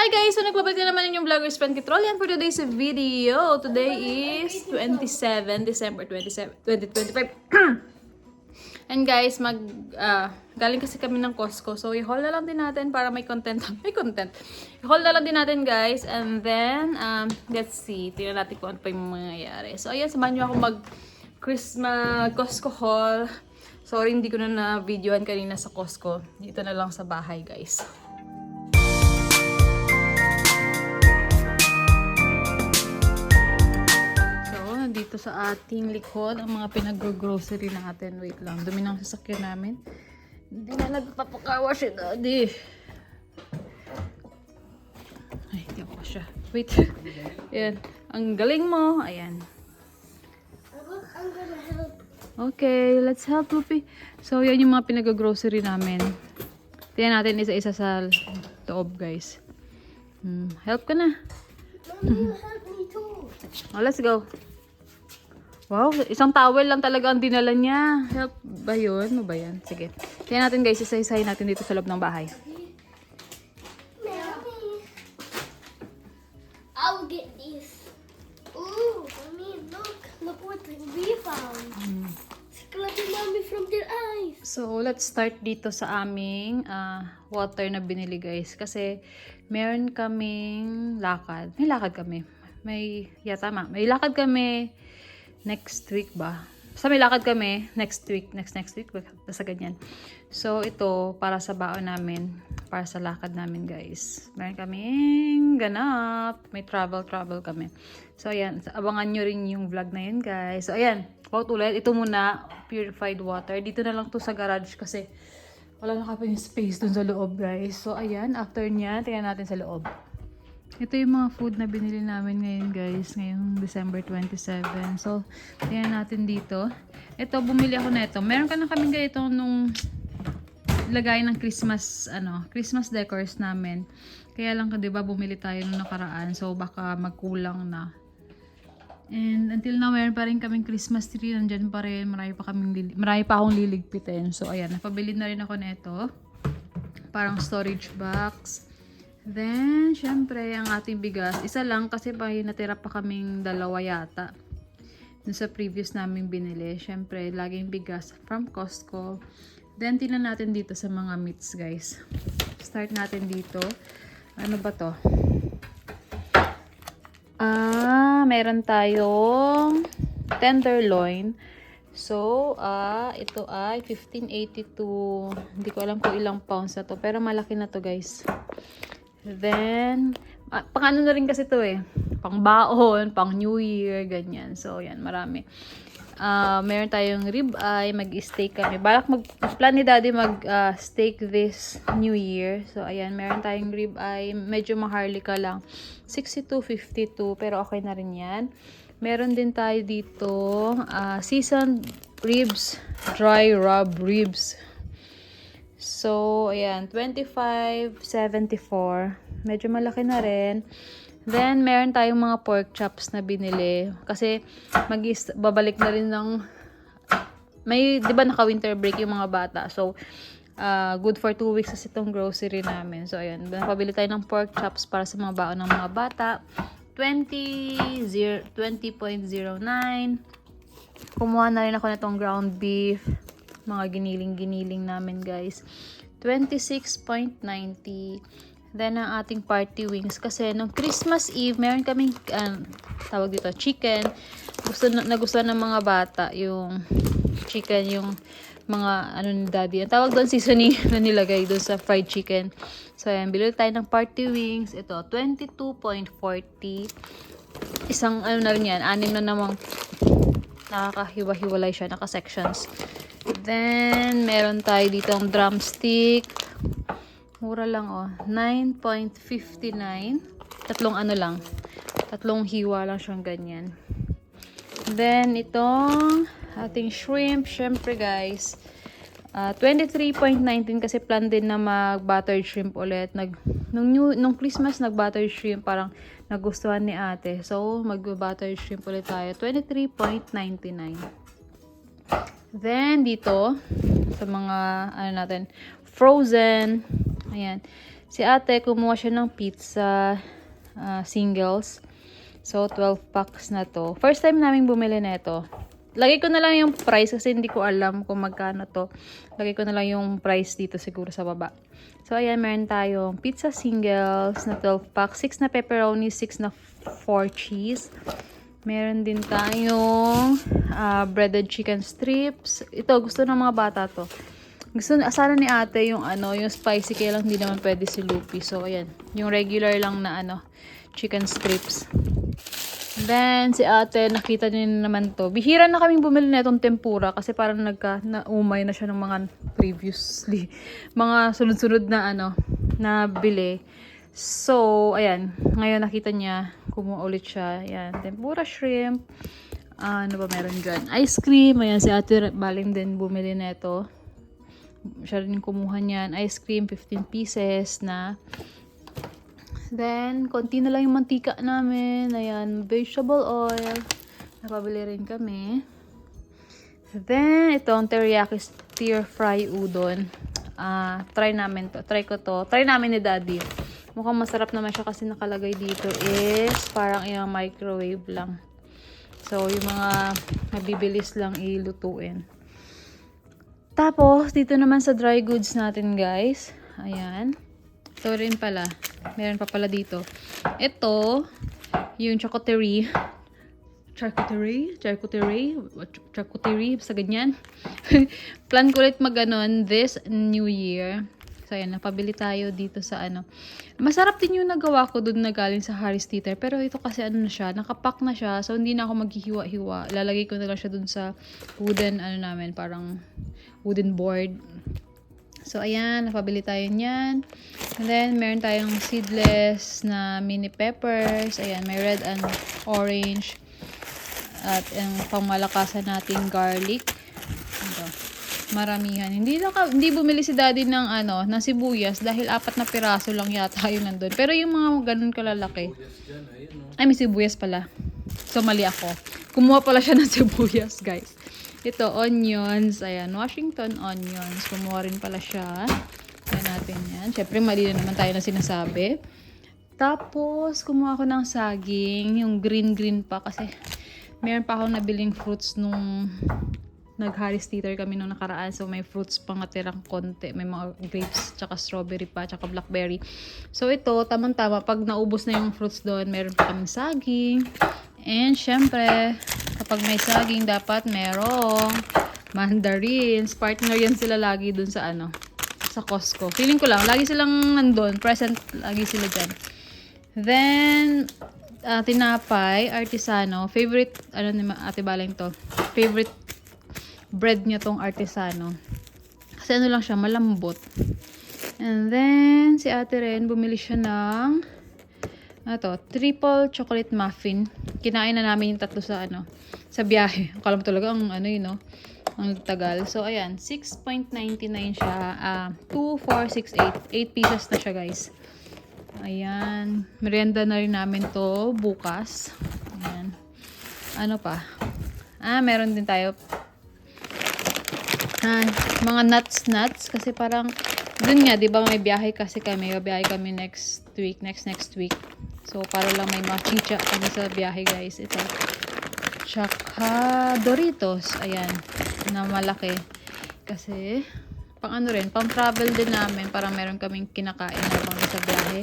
Hi guys! So nagbabalik na naman yung vloggers friend Kitrolian for today's video. Today is 27 December 27, 2025. And guys, galing kasi kami ng Costco. So i-haul na lang din natin para may content. May content. I-haul na lang din natin guys. And then, let's see. Tingnan natin kung ano pa yung mangyayari. So ayan, samahan nyo ako Christmas Costco haul. Sorry, hindi ko na na-videoan kanina sa Costco. Dito na lang sa bahay guys. Dito sa ating likod ang mga pinag-grocery natin. Wait lang, dumi ng sasakyan namin. Hindi na nagpapakawa si Daddy. Ay, hindi ako siya. Wait. Ayan. Ang galing mo. Ayan. I'm gonna help. Okay, let's help, Lupi. So, yan yung mga pinag-grocery namin. Tingnan natin isa-isa sa loob, guys. Help ka na. Mommy, you help me too. Oh, let's go. Wow, isang towel lang talaga ang dinala niya. Help ba yun? Ano ba yan? Sige. Tingnan natin guys, isa-isahin natin dito sa loob ng bahay. Mommy, I'll get this. Ooh, mommy, look what we found. It's collecting mommy from their eyes. So, let's start dito sa aming water na binili guys. Kasi, meron kaming lakad. May lakad kami. Tama. May lakad kami next week ba? Basta may lakad kami next week. Next week. Basta ganyan. So, ito para sa baon namin. Para sa lakad namin guys. Meron kaming ganap. May travel kami. So, ayan. Abangan nyo rin yung vlog na yun guys. So, ayan. Quote ulit. Ito muna. Purified water. Dito na lang to sa garage kasi wala na kami space dun sa loob guys. So, ayan. After nya, tingnan natin sa loob. Ito yung mga food na binili namin ngayon guys. Ngayong December 27. So, tingnan natin dito. Ito, bumili ako na ito. Meron ka na kami ganito nung lagay ng Christmas decors namin. Kaya lang, di ba, bumili tayo nung nakaraan. So, baka magkulang na. And until now, meron pa rin kaming Christmas tree. Nandyan pa rin. Marami pa akong liligpitin. So, ayan. Napabili na rin ako na ito. Parang storage box. Then, syempre, ang ating bigas. Isa lang kasi natira pa kaming dalawa yata. Dun sa previous naming binili. Syempre, laging bigas from Costco. Then, tingnan natin dito sa mga meats, guys. Start natin dito. Ano ba to? Meron tayong tenderloin. So, ito ay 1582. Hindi ko alam kung ilang pounds na to. Pero malaki na to, guys. Then, pang ano na rin kasi to eh. Pang baon, pang New Year, ganyan. So, yan, marami. Meron tayong rib eye, mag-steak kami. Plan ni Daddy mag-steak this New Year. So, ayan, meron tayong rib eye. Medyo maharlika lang. 62.52, pero okay na rin yan. Meron din tayo dito, seasoned ribs, dry rub ribs. So, ayan, 25.74. Medyo malaki na rin. Then, meron tayong mga pork chops na binili. Kasi, babalik na rin ng... di ba naka-winter break yung mga bata? So, good for 2 weeks kasi itong grocery namin. So, ayan, napabili tayo ng pork chops para sa mga baon ng mga bata. 20.09. Kumuha na rin ako na itong ground beef. Mga giniling namin guys. 26.90. Then ang ating party wings. Kasi nung Christmas Eve, meron kaming tawag dito, chicken. Nagustuhan ng mga bata yung chicken, yung mga ni Daddy. Ang tawag doon seasoning na nilagay doon sa fried chicken. So ayan, bilhin tayo ng party wings. Ito, 22.40. Isang na rin yan, 6 na namang nakakahiwa-hiwalay siya, naka-sections. Then, meron tayo dito ang drumstick. Mura lang, 9.59. Tatlong hiwa lang siyang ganyan. Then, itong ating shrimp. Syempre, guys. 23.19 kasi plan din na mag-buttered shrimp ulit. Nung Christmas, nag-buttered shrimp. Parang nagustuhan ni ate. So, mag-buttered shrimp ulit tayo. 23.99. Then, dito, sa mga, frozen, ayan, Si ate, kumuha siya ng pizza singles. So, 12 packs na to. First time namin bumili na ito. Lagay ko na lang yung price kasi hindi ko alam kung magkano to. Lagay ko na lang yung price dito siguro sa baba. So, ayan, meron tayong pizza singles na 12 pack. 6 na pepperoni, 6 na 4 cheese. Meron din tayong breaded chicken strips. Ito, gusto ng mga bata to. Gusto sana ni ate yung yung spicy, kaya lang hindi naman pwede si Lupi. So, ayan. Yung regular lang na chicken strips. Then, si ate, nakita niya naman to. Bihira na kaming bumili na itong tempura kasi parang naumay na siya ng mga previously. Mga sunod-sunod na na bili. So, ayan. Ngayon nakita niya, kumuha ulit siya. Ayan, tempura shrimp. Ano ba meron dyan? Ice cream. Ayan, si ate baling din bumili na ito. Siya rin kumuha niyan. Ice cream, 15 pieces na. Then, konti na lang yung mantika namin. Ayan, vegetable oil. Napabili rin kami. Then, itong teriyaki stir fry udon. Try namin to. Try ko to. Try namin ni daddy. Mukhang masarap naman siya kasi nakalagay dito is parang yung microwave lang. So, yung mga mabibilis lang ilutuin. Tapos, dito naman sa dry goods natin, guys. Ayan. Ito rin pala. Meron pa pala dito. Ito, yung charcuterie. Basta ganyan. Plan ko ulit this New Year. So, ayan. Napabili tayo dito sa Masarap din yung nagawa ko doon na galing sa Harris Teeter. Pero ito kasi na siya. Nakapack na siya. So, hindi na ako maghihiwa-hiwa. Lalagay ko na lang siya doon sa wooden, namin. Parang wooden board. So, ayan. Napabili tayo niyan. And then, meron tayong seedless na mini peppers. Ayan. May red and orange. At yung pangmalakasan nating garlic. Ito. Maramihan. Hindi bumili si daddy ng ng sibuyas dahil 4 na piraso lang yata yung nandun. Pero yung mga ganun kalalaki. Ay, may sibuyas pala. So, mali ako. Kumuha pala siya ng sibuyas, guys. Ito, onions. Ayan, Washington onions. Kumuha rin pala siya. Ayan natin yan. Siyempre, mali na naman tayo na sinasabi. Tapos, kumuha ko ng saging. Yung green pa kasi meron pa akong nabiling fruits nung nag-Harris Teeter kami nung nakaraan. So, may fruits pang natirang konti. May mga grapes, tsaka strawberry pa, tsaka blackberry. So, ito, tamang-tama. Pag naubos na yung fruits doon, meron pa kaming saging. And, syempre, kapag may saging, dapat merong mandarins. Partner yan sila lagi dun sa sa Costco. Feeling ko lang, lagi silang nandun. Present, lagi sila dyan. Then, tinapay, artisano. Favorite, ni Ate Baling to. Favorite bread niya tong artisano. Kasi lang siya, malambot. And then, si ate rin, bumili siya ng triple chocolate muffin. Kinain na namin yung tatlo sa sa biyahe. Akala mo talaga ang ang tagal. So, ayan, 6.99 siya. 2, 4, 6, 8. 8 pieces na siya, guys. Ayan. Merienda na rin namin to bukas. Ayan. Ano pa? Meron din tayo mga nuts. Kasi parang, dun nga, di ba may biyahe kasi kami. Biyahe kami next week. So, para lang may mga chicha kami sa biyahe, guys. Ito. Tsaka Doritos. Ayan. Na malaki. Kasi, pang pang travel din namin. Para meron kaming kinakain habang sa biyahe.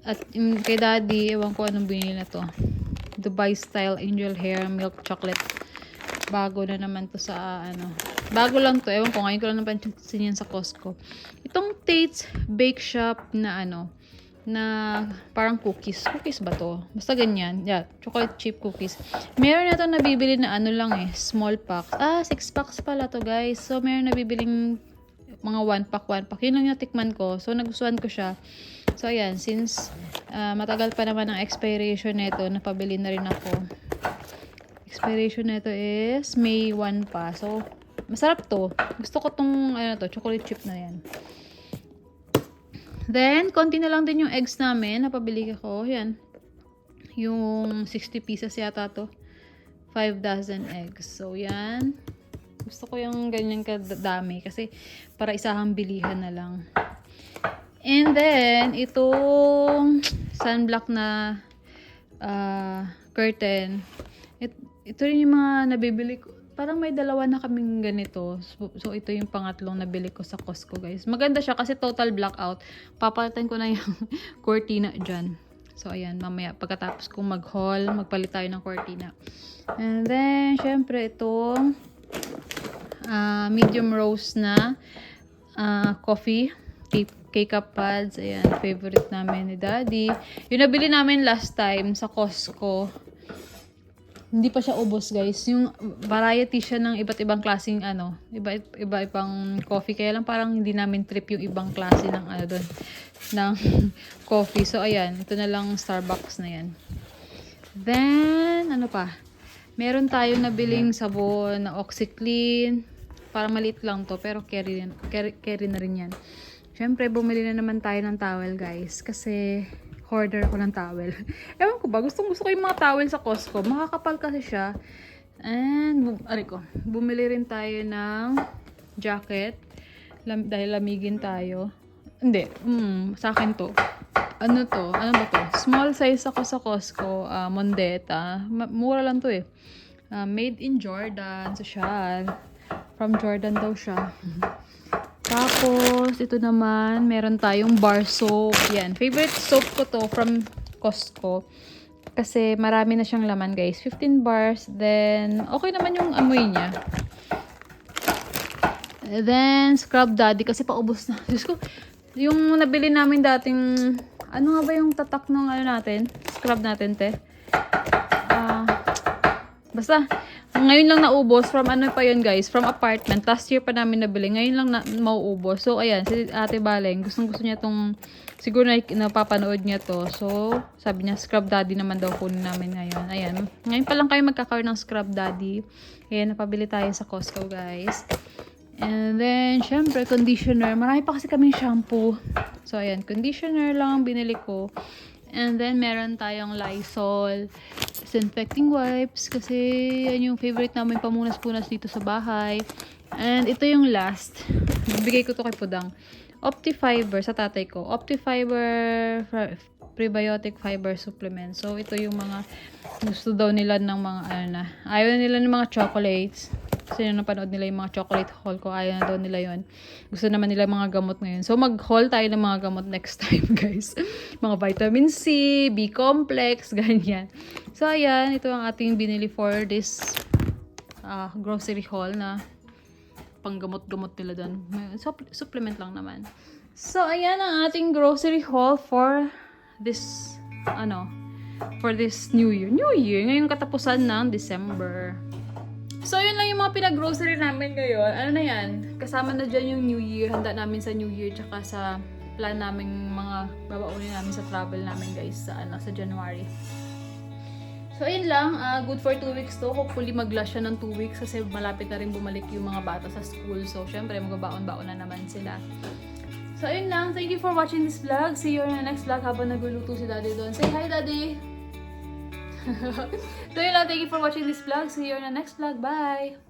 At kay daddy, ewan ko anong binili na to. Dubai Style Angel Hair Milk Chocolate. Bago na naman to sa bago lang to. Ewan ko, ngayon ko lang napansin yan sa Costco. Itong Tate's Bake Shop na na parang cookies. Cookies ba to? Basta ganyan. Yeah, chocolate chip cookies. Meron na to nabibili na lang small pack. 6 packs pala to, guys. So, meron nabibiling mga 1 pack. Yun lang yung tikman ko. So, nagustuhan ko siya. So, ayan. Since matagal pa naman ang expiration nito, napabili na rin ako. Expiration nito is May 1 pa. So, masarap to. Gusto ko tong chocolate chip na yan. Then, konti na lang din yung eggs namin. Napabili ko. Yan. Yung 60 pieces yata to. 5 dozen eggs. So, yan. Gusto ko yung ganyan kadami. Kasi, para isahang bilihan na lang. And then, itong sunblock na curtain. Ito rin yung mga nabibili ko. Parang may dalawa na kaming ganito. So, ito yung pangatlong nabili ko sa Costco, guys. Maganda siya kasi total blackout. Papalitan ko na yung cortina dyan. So, ayan. Mamaya, pagkatapos kong mag-haul, magpalit tayo ng cortina. And then, syempre, itong medium roast na coffee. K-cup pads. Ayan. Favorite namin ni Daddy. Yung nabili namin last time sa Costco. Hindi pa siya ubos, guys. Yung variety siya ng iba't ibang klaseng iba-ibang coffee. Kaya lang parang hindi namin trip yung ibang klase ng ng coffee. So, ayan. Ito na lang Starbucks na yan. Then, ano pa? Meron tayong nabiling sabon na OxiClean. Parang maliit lang to, pero carry na rin yan. Siyempre, bumili na naman tayo ng towel, guys. Kasi hoarder ko ng towel. Ewan ko ba, gusto ko yung mga towel sa Costco. Makakapal kasi siya. And, bumili rin tayo ng jacket. Dahil lamigin tayo. Hindi, sa akin to. Ano to? Ano ba to? Small size ako sa Costco. Mondeta. Mura lang to eh. Made in Jordan. Social. From Jordan daw siya. Tapos, ito naman, meron tayong bar soap. Yan. Favorite soap ko to from Costco. Kasi marami na siyang laman, guys. 15 bars. Then, okay naman yung amoy niya. Then, Scrub Daddy. Kasi paubos na. Diyos ko, yung nabili namin dating, ano nga ba yung tatak ng natin? Scrub natin, te. Basta, ngayon lang naubos. From ano pa yun, guys? From apartment. Last year pa namin nabili. Ngayon lang mauubos. So, ayan. Si Ate Baleng, gustong-gusto niya tong, siguro na napapanood niya to. So, sabi niya, Scrub Daddy naman daw kunin namin ngayon. Ayan. Ngayon pa lang kayo magkakaroon ng Scrub Daddy. Ayan, napabili tayo sa Costco, guys. And then, syempre, conditioner. Marami pa kasi kaming shampoo. So, ayan. Conditioner lang ang binili ko. And then, meron tayong Lysol disinfecting wipes. Kasi, yan yung favorite namin pamunas-punas dito sa bahay. And, ito yung last. Bigay ko to kay Pudang. Optifiber, sa tatay ko. Optifiber prebiotic fiber supplement. So, ito yung mga gusto daw nila ng mga, ayaw nila ng mga chocolates. Kasi nung napanood nila yung mga chocolate haul ko, ayaw na daw nila yon. Gusto naman nila mga gamot ngayon. So, mag-haul tayo ng mga gamot next time, guys. Mga vitamin C, B-complex, ganyan. So, ayan. Ito ang ating binili for this grocery haul na panggamot-gamot nila doon. Supplement lang naman. So, ayan ang ating grocery haul for this, for this New Year. New Year, ngayong katapusan ng December. So, yun lang yung mga pinag-grocery namin ngayon. Ano na yan? Kasama na dyan yung New Year. Handa namin sa New Year. Tsaka sa plan namin mga babaunin namin sa travel namin, guys. Sa January. So, ayun lang. Good for 2 weeks to. Hopefully, mag-last siya ng 2 weeks. Kasi malapit na rin bumalik yung mga bata sa school. So, syempre, magbabaon-baon na naman sila. So, ayun lang. Thank you for watching this vlog. See you in the next vlog habang nagluluto si Daddy doon. Say hi, Daddy! So yun lang, thank you for watching this vlog. See you in the next vlog. Bye!